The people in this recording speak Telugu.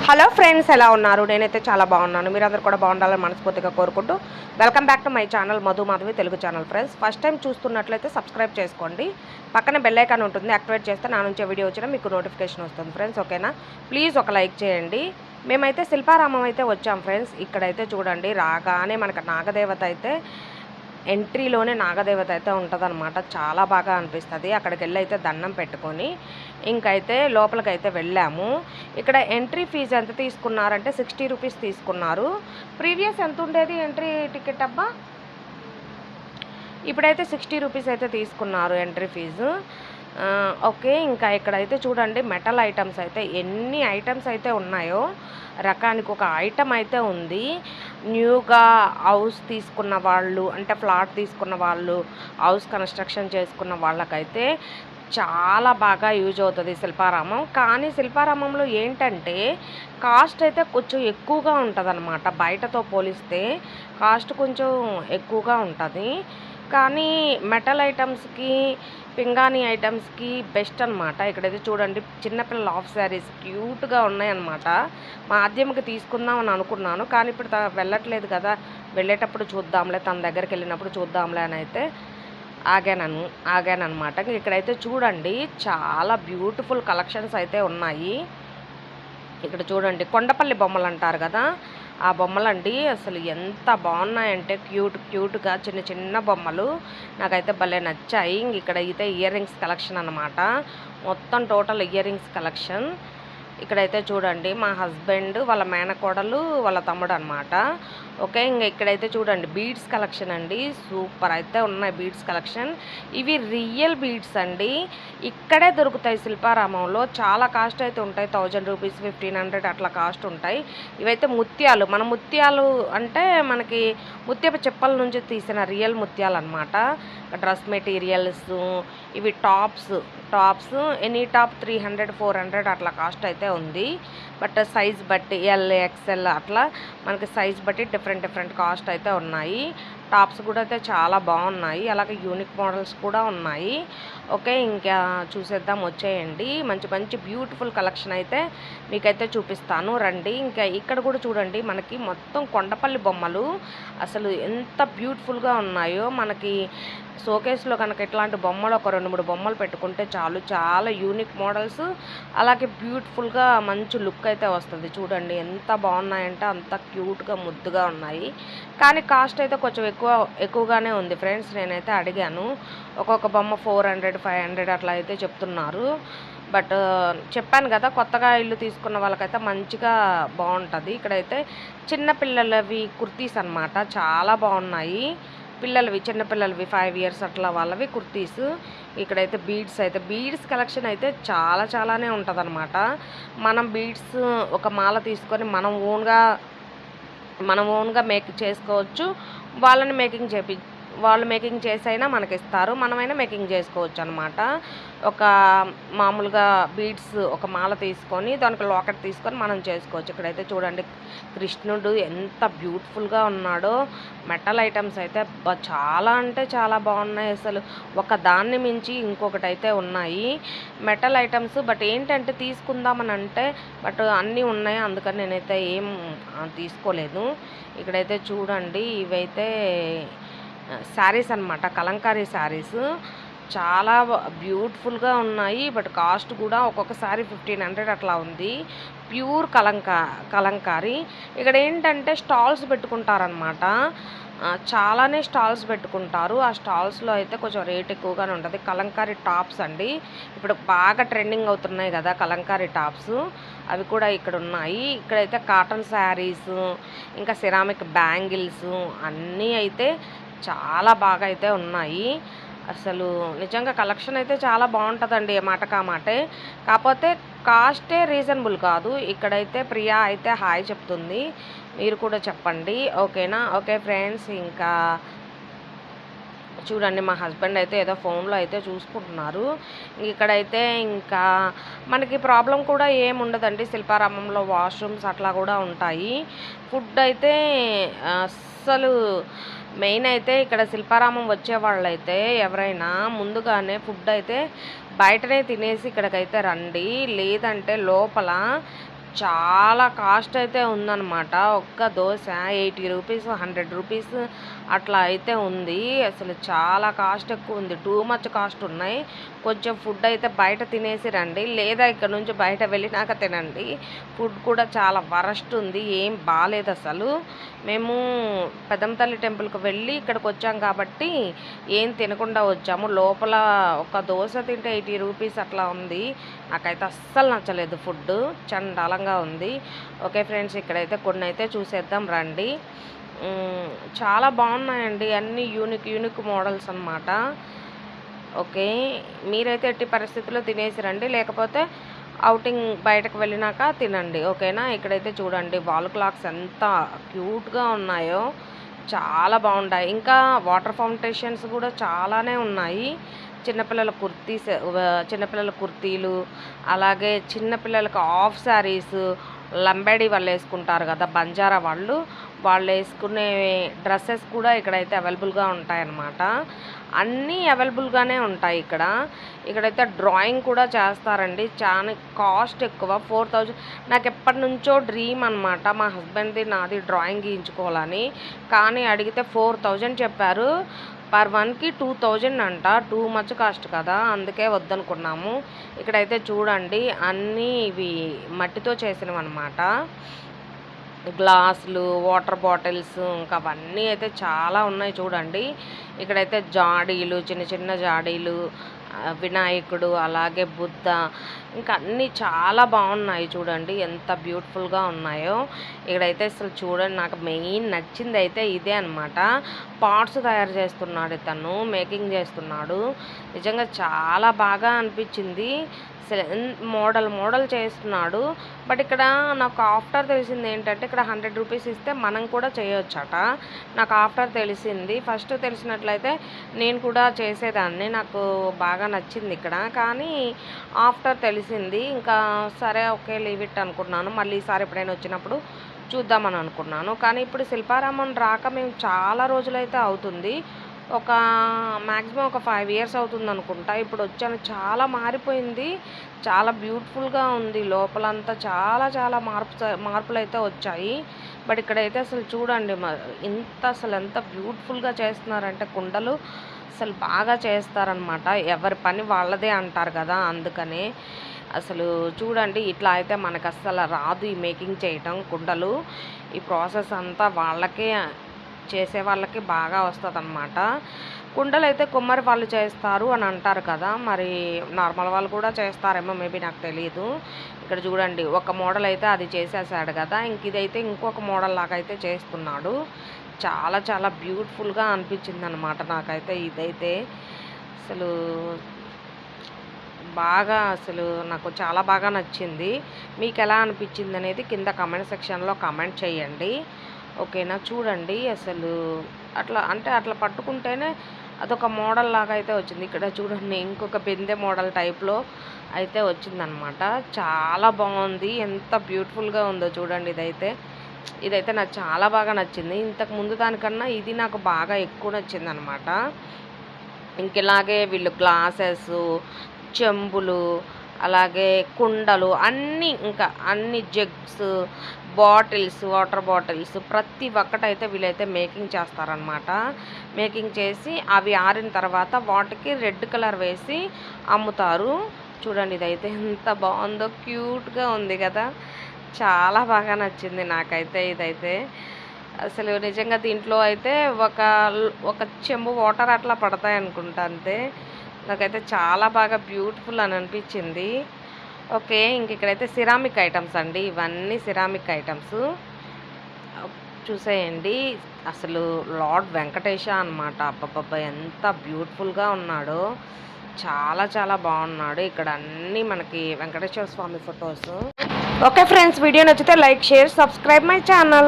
హలో ఫ్రెండ్స్, ఎలా ఉన్నారు? నేనైతే చాలా బాగున్నాను. మీరందరూ కూడా బాగుండాలని మనస్ఫూర్తిగా కోరుకుంటూ welcome back to my channel Madhu Madhavi Telugu channel. Friends, first time చూస్తున్నట్లయితే సబ్స్క్రైబ్ చేసుకోండి. పక్కన బెల్ ఐకాన్ ఉంటుంది, యాక్టివేట్ చేస్తే నా నుంచి వీడియో వచ్చినా మీకు నోటిఫికేషన్ వస్తుంది. ఫ్రెండ్స్, ఓకేనా? ప్లీజ్ ఒక లైక్ చేయండి. మేమైతే శిల్పారామం అయితే వచ్చాం ఫ్రెండ్స్. ఇక్కడైతే చూడండి, రాగానే మనకు నాగదేవత అయితే ఎంట్రీలోనే నాగదేవత అయితే ఉంటుందన్నమాట. చాలా బాగా అనిపిస్తుంది. అక్కడికి వెళ్ళి అయితే దండం పెట్టుకొని ఇంకైతే లోపలికైతే వెళ్ళాము. ఇక్కడ ఎంట్రీ ఫీజు ఎంత తీసుకున్నారంటే 60 రూపీస్ తీసుకున్నారు. ప్రీవియస్ ఎంత ఉండేది ఎంట్రీ టికెట్ అబ్బా? ఇప్పుడైతే 60 రూపీస్ అయితే తీసుకున్నారు ఎంట్రీ ఫీజు. ఓకే, ఇంకా ఇక్కడైతే చూడండి మెటల్ ఐటమ్స్ అయితే ఎన్ని ఐటమ్స్ అయితే ఉన్నాయో, రకానికి ఒక ఐటమ్ అయితే ఉంది. న్యూగా హౌస్ తీసుకున్న వాళ్ళు, అంటే ఫ్లాట్ తీసుకున్న వాళ్ళు, హౌస్ కన్స్ట్రక్షన్ చేసుకున్న వాళ్ళకైతే చాలా బాగా యూజ్ అవుతుంది శిల్పారామం. కానీ శిల్పారామంలో ఏంటంటే కాస్ట్ అయితే కొంచెం ఎక్కువగా ఉంటుంది. బయటతో పోలిస్తే కాస్ట్ కొంచెం ఎక్కువగా ఉంటుంది. కానీ మెటల్ ఐటమ్స్కి, పింగాణి ఐటమ్స్కి బెస్ట్ అనమాట. ఇక్కడైతే చూడండి చిన్నపిల్లల హాఫ్ శారీస్ క్యూట్గా ఉన్నాయన్నమాట. మాధ్యమకి తీసుకుందామని అనుకున్నాను, కానీ ఇప్పుడు వెళ్ళట్లేదు కదా, వెళ్ళేటప్పుడు చూద్దాంలే, తన దగ్గరికి వెళ్ళినప్పుడు చూద్దాంలే అని అయితే ఆగానమాట. ఇక్కడైతే చూడండి చాలా బ్యూటిఫుల్ కలెక్షన్స్ అయితే ఉన్నాయి. ఇక్కడ చూడండి కొండపల్లి బొమ్మలు అంటారు కదా, ఆ బొమ్మలండి అసలు ఎంత బాగున్నాయంటే క్యూట్గా చిన్న చిన్న బొమ్మలు నాకైతే భలే నచ్చాయి. ఇక్కడ అయితే ఇయర్ రింగ్స్ కలెక్షన్ అనమాట. మొత్తం టోటల్ ఇయర్ రింగ్స్ కలెక్షన్. ఇక్కడైతే చూడండి మా హస్బెండ్, వాళ్ళ మేనకోడలు, వాళ్ళ తమ్ముడు అనమాట. ఓకే, ఇక్కడైతే చూడండి బీడ్స్ కలెక్షన్ అండి. సూపర్ అయితే ఉన్నాయి బీడ్స్ కలెక్షన్. ఇవి రియల్ బీడ్స్ అండి. ఇక్కడే దొరుకుతాయి శిల్పారామంలో. చాలా కాస్ట్ అయితే ఉంటాయి, 1000 రూపీస్, 1500 అట్లా కాస్ట్ ఉంటాయి. ఇవైతే ముత్యాలు. మన ముత్యాలు అంటే మనకి ముత్యపు చెప్పల నుంచి తీసిన రియల్ ముత్యాలు అనమాట. డ్రెస్ మెటీరియల్స్, ఇవి టాప్స్ ఎనీ టాప్ 300, 400 అట్లా కాస్ట్ అయితే ఉంది. బట్ సైజ్ బట్టి ఎల్, ఎక్స్ఎల్ అట్లా మనకి సైజ్ బట్టి డిఫరెంట్ కాస్ట్ అయితే ఉన్నాయి. టాప్స్ కూడా అయితే చాలా బాగున్నాయి, అలాగే యూనిక్ మోడల్స్ కూడా ఉన్నాయి. ఓకే, ఇంకా చూసేద్దాం, వచ్చేయండి. మంచి బ్యూటిఫుల్ కలెక్షన్ అయితే మీకైతే చూపిస్తాను, రండి. ఇంకా ఇక్కడ కూడా చూడండి మనకి మొత్తం కొండపల్లి బొమ్మలు అసలు ఎంత బ్యూటిఫుల్గా ఉన్నాయో. మనకి షోకేస్లో కనుక ఇట్లాంటి బొమ్మలు ఒక 2-3 బొమ్మలు పెట్టుకుంటే చాలు, చాలా యూనిక్ మోడల్స్, అలాగే బ్యూటిఫుల్గా మంచి లుక్ అయితే వస్తుంది. చూడండి ఎంత బాగున్నాయంటే అంత క్యూట్గా ముద్దుగా ఉన్నాయి. కానీ కాస్ట్ అయితే కొంచెం ఎక్కువగానే ఉంది ఫ్రెండ్స్. నేనైతే అడిగాను, ఒక్కొక్క బొమ్మ 400, 500 అట్లా అయితే చెప్తున్నారు. బట్ చెప్పాను కదా, కొత్తగా ఇల్లు తీసుకున్న వాళ్ళకైతే మంచిగా బాగుంటుంది. ఇక్కడైతే చిన్నపిల్లలవి కుర్తీస్ అనమాట, చాలా బాగున్నాయి. పిల్లలవి, చిన్నపిల్లలవి 5 ఇయర్స్ అట్లా వాళ్ళవి కుర్తీస్. ఇక్కడైతే బీడ్స్ కలెక్షన్ అయితే చాలానే ఉంటుందన్నమాట. మనం బీడ్స్ ఒక మాల తీసుకొని మనం ఓన్గా మేక్ చేసుకోవచ్చు. వాళ్ళు మేకింగ్ చేసైనా మనకి ఇస్తారు, మనమైనా మేకింగ్ చేసుకోవచ్చు అనమాట. ఒక మామూలుగా బీడ్స్ ఒక మాల తీసుకొని దానికి లాకెట్ తీసుకొని మనం చేసుకోవచ్చు. ఇక్కడైతే చూడండి కృష్ణుడు ఎంత బ్యూటిఫుల్గా ఉన్నాడో. మెటల్ ఐటమ్స్ అయితే చాలా అంటే చాలా బాగున్నాయి. అసలు ఒక దాన్ని మించి ఇంకొకటి అయితే ఉన్నాయి మెటల్ ఐటమ్స్. బట్ ఏంటంటే తీసుకుందామని అంటే బట్ అన్నీ ఉన్నాయి, అందుకని నేనైతే ఏం తీసుకోలేదు. ఇక్కడైతే చూడండి ఇవైతే శారీస్ అనమాట, కలంకారీ శారీస్ చాలా బ్యూటిఫుల్గా ఉన్నాయి. బట్ కాస్ట్ కూడా ఒక్కొక్కసారి 1500 అట్లా ఉంది. ప్యూర్ కలంకారీ. ఇక్కడ ఏంటంటే స్టాల్స్ పెట్టుకుంటారనమాట, చాలానే స్టాల్స్ పెట్టుకుంటారు. ఆ స్టాల్స్లో అయితే కొంచెం రేట్ ఎక్కువగానే ఉంటుంది. కలంకారీ టాప్స్ అండి, ఇప్పుడు బాగా ట్రెండింగ్ అవుతున్నాయి కదా కలంకారీ టాప్స్, అవి కూడా ఇక్కడ ఉన్నాయి. ఇక్కడైతే కాటన్ శారీస్, ఇంకా సిరామిక్ బ్యాంగిల్స్ అన్నీ అయితే చాలా బాగా అయితే ఉన్నాయి. అసలు నిజంగా కలెక్షన్ అయితే చాలా బాగుంటుందండి, ఏ మాట కామాటే. కాకపోతే కాస్టే రీజనబుల్ కాదు. ఇక్కడైతే ప్రియా అయితే హాయ్ చెప్తుంది, మీరు కూడా చెప్పండి, ఓకేనా? ఓకే ఫ్రెండ్స్, ఇంకా చూడండి మా హస్బెండ్ అయితే ఏదో ఫోన్లో అయితే చూసుకుంటున్నారు. ఇక్కడైతే ఇంకా మనకి ప్రాబ్లం కూడా ఏముండదండి శిల్పారామంలో. వాష్రూమ్స్ అట్లా కూడా ఉంటాయి. ఫుడ్ అయితే అస్సలు మెయిన్ అయితే ఇక్కడ శిల్పారామం వచ్చే వాళ్ళైతే ఎవరైనా ముందుగానే ఫుడ్ అయితే బయటనే తినేసి ఇక్కడికైతే రండి. లేదంటే లోపల చాలా కాస్ట్ అయితే ఉందన్నమాట. ఒక్క దోస 80 రూపీస్, 100 రూపీస్ అట్లా అయితే ఉంది. అసలు చాలా కాస్ట్ ఎక్కువ ఉంది. టూ మచ్ కాస్ట్ ఉన్నాయి. కొంచెం ఫుడ్ అయితే బయట తినేసి రండి, లేదా ఇక్కడ నుంచి బయట వెళ్ళినాక తినండి. ఫుడ్ కూడా చాలా వరస్ట్ ఉంది, ఏం బాలేదు అసలు. మేము పెద్దంతల్లి టెంపుల్కి వెళ్ళి ఇక్కడికి వచ్చాం కాబట్టి ఏం తినకుండా వచ్చాము. లోపల ఒక దోశ తింటే 80 రూపీస్ అట్లా ఉంది. నాకైతే అస్సలు నచ్చలేదు ఫుడ్, చండాలంగా ఉంది. ఓకే ఫ్రెండ్స్, ఇక్కడైతే కొన్ని అయితే చూసేద్దాం రండి. చాలా బాగున్నాయండి, అన్నీ యూనిక్ మోడల్స్ అన్నమాట. ఓకే, మీరైతే ఎట్టి పరిస్థితుల్లో తినేసి రండి, లేకపోతే ఔటింగ్ బయటకు వెళ్ళినాక తినండి. ఓకేనా. ఇక్కడైతే చూడండి వాల్ క్లాక్స్ ఎంత క్యూట్గా ఉన్నాయో, చాలా బాగుంటాయి. ఇంకా వాటర్ ఫౌంటేషన్స్ కూడా చాలానే ఉన్నాయి. చిన్నపిల్లల కుర్తీలు, అలాగే చిన్నపిల్లలకు హాఫ్ శారీస్, లంబాడీ వాళ్ళు వేసుకుంటారు కదా, బంజారా వాళ్ళు వేసుకునే డ్రెస్సెస్ కూడా ఇక్కడైతే అవైలబుల్గా ఉంటాయన్నమాట. అన్నీ అవైలబుల్గానే ఉంటాయి ఇక్కడైతే డ్రాయింగ్ కూడా చేస్తారండి. చాలా కాస్ట్ ఎక్కువ, 4000. నాకు ఎప్పటి నుంచో డ్రీమ్ అనమాట, మా హస్బెండ్ది నాది డ్రాయింగ్ గీయించుకోవాలని. కానీ అడిగితే 4000 చెప్పారు. పర్ వన్కి 2000 అంట. టూ మచ్ కాస్ట్ కదా, అందుకే వద్దనుకున్నాము. ఇక్కడైతే చూడండి అన్నీ ఇవి మట్టితో చేసినవి అనమాట. గ్లాసులు, వాటర్ బాటిల్స్, ఇంకా అవన్నీ అయితే చాలా ఉన్నాయి చూడండి. ఇక్కడైతే జాడీలు, చిన్న జాడీలు, వినాయకుడు, అలాగే బుద్ధ, ఇంకా అన్నీ చాలా బాగున్నాయి చూడండి, ఎంత బ్యూటిఫుల్గా ఉన్నాయో. ఇక్కడైతే అసలు చూడండి, నాకు మెయిన్ నచ్చింది అయితే ఇదే అనమాట. పార్ట్స్ తయారు చేస్తున్నాడు ఇతను, మేకింగ్ చేస్తున్నాడు. నిజంగా చాలా బాగా అనిపించింది. మోడల్ చేస్తున్నాడు. బట్ ఇక్కడ నాకు ఆఫ్టర్ తెలిసింది ఏంటంటే, ఇక్కడ 100 రూపీస్ ఇస్తే మనం కూడా చేయొచ్చట. నాకు ఆఫ్టర్ తెలిసింది. ఫస్ట్ తెలిసినట్లయితే నేను కూడా చేసేదాన్ని, నాకు బాగా నచ్చింది ఇక్కడ. కానీ ఆఫ్టర్ తెలిసింది. ఇంకా సరే ఓకే లీవ్ ఇట్ అనుకున్నాను. మళ్ళీ ఈసారి ఎప్పుడైనా వచ్చినప్పుడు చూద్దామని అనుకున్నాను. కానీ ఇప్పుడు శిల్పారామం రాక మేము చాలా రోజులైతే అవుతుంది. మ్యాక్సిమం ఒక 5 ఇయర్స్ అవుతుంది అనుకుంటా. ఇప్పుడు వచ్చాను, చాలా మారిపోయింది, చాలా బ్యూటిఫుల్గా ఉంది. లోపలంతా చాలా మార్పులు అయితే వచ్చాయి. బట్ ఇక్కడైతే అసలు చూడండి, ఎంత బ్యూటిఫుల్గా చేస్తున్నారంటే కుండలు అసలు బాగా చేస్తారనమాట. ఎవరి పని వాళ్ళదే అంటారు కదా, అందుకనే అసలు చూడండి. ఇట్లా అయితే మనకు అస్సలు రాదు ఈ మేకింగ్ చేయటం కుండలు. ఈ ప్రాసెస్ అంతా చేసే వాళ్ళకి బాగా వస్తుందన్నమాట. కుండలు అయితే కుమ్మరి వాళ్ళు చేస్తారు అని అంటారు కదా, మరి నార్మల్ వాళ్ళు కూడా చేస్తారేమో మేబీ, నాకు తెలియదు. ఇక్కడ చూడండి ఒక మోడల్ అయితే అది చేసేసాడు కదా, ఇదైతే ఇంకొక మోడల్ లాగా అయితే చేస్తున్నాడు. చాలా బ్యూటిఫుల్గా అనిపించింది అనమాట నాకైతే. ఇదైతే అసలు నాకు చాలా బాగా నచ్చింది. మీకు ఎలా అనిపించింది అనేది కింద కామెంట్ సెక్షన్లో కామెంట్ చేయండి. ఓకేనా. చూడండి అసలు అట్లా పట్టుకుంటేనే అదొక మోడల్ లాగా అయితే వచ్చింది. ఇక్కడ చూడండి ఇంకొక బిందె మోడల్ టైప్లో అయితే వచ్చిందనమాట. చాలా బాగుంది, ఎంత బ్యూటిఫుల్గా ఉందో చూడండి. ఇదైతే నాకు చాలా బాగా నచ్చింది. ఇంతకు ముందు దానికన్నా ఇది నాకు బాగా ఎక్కువ నచ్చింది అనమాట. ఇంకెలాగే వీళ్ళు గ్లాసెస్, చెంబులు, అలాగే కుండలు, అన్ని జగ్స్, బాటిల్స్, వాటర్ బాటిల్స్, ప్రతి ఒక్కటైతే వీళ్ళైతే మేకింగ్ చేస్తారనమాట. మేకింగ్ చేసి అవి ఆరిన తర్వాత వాటికి రెడ్ కలర్ వేసి అమ్ముతారు. చూడండి ఇదైతే ఎంత బాగుందో, క్యూట్గా ఉంది కదా, చాలా బాగా నచ్చింది నాకైతే. ఇదైతే అసలు నిజంగా దీంట్లో అయితే ఒక చెంబు వాటర్ అట్లా పడతాయి అనుకుంటా, అంతే. నాకైతే చాలా బాగా బ్యూటిఫుల్ అని అనిపించింది. ఓకే, ఇక్కడైతే సిరామిక్ ఐటమ్స్ అండి, ఇవన్నీ సిరామిక్ ఐటమ్స్ చూసేయండి. అసలు లార్డ్ వెంకటేశ అనమాట. అబ్బబ్బబ్బా ఎంత బ్యూటిఫుల్గా ఉన్నాడో, చాలా బాగున్నాడు. ఇక్కడ అన్నీ మనకి వెంకటేశ్వర స్వామి ఫొటోస్. ఓకే ఫ్రెండ్స్, వీడియో నచ్చితే like, share, subscribe my channel.